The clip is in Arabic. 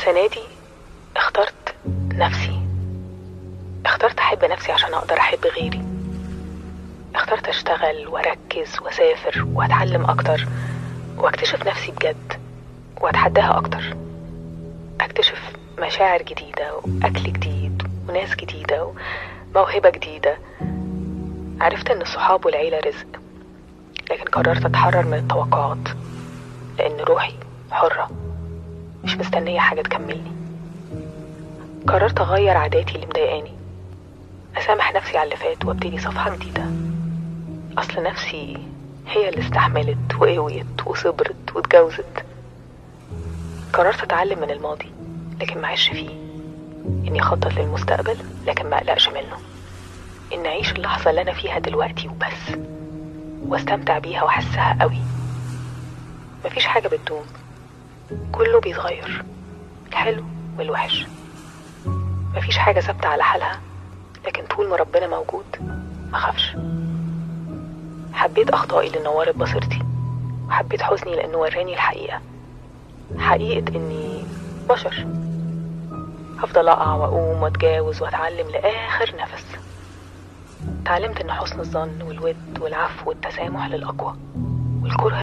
السنة دي اخترت نفسي، اخترت احب نفسي عشان اقدر احب غيري. اخترت اشتغل واركز واسافر واتعلم اكتر واكتشف نفسي بجد واتحداها اكتر، اكتشف مشاعر جديدة واكل جديد وناس جديدة وموهبة جديدة. عرفت ان الصحاب والعيلة رزق، لكن قررت اتحرر من التوقعات لان روحي حرة مش مستنية حاجة تكملني. قررت اغير عاداتي اللي مضايقاني، اسامح نفسي على اللي فات وابتدي صفحة جديدة. اصل نفسي هي اللي استحملت وقويت وصبرت واتجوزت. قررت اتعلم من الماضي لكن ما اعيش فيه، اني اخطط للمستقبل لكن ما اقلقش منه، اني اعيش اللحظة اللي انا فيها دلوقتي وبس واستمتع بيها واحسها قوي. مفيش حاجة بتدوم، كله بيتغير، الحلو والوحش. مفيش حاجة ثابتة على حالها، لكن طول ما ربنا موجود مخافش. حبيت اخطائي اللي نورت بصيرتي، وحبيت حزني لانه وراني الحقيقة، حقيقة اني بشر، هفضل اقع واقوم واتجاوز واتعلم لاخر نفس. اتعلمت ان حسن الظن والود والعفو والتسامح للاقوى، والكره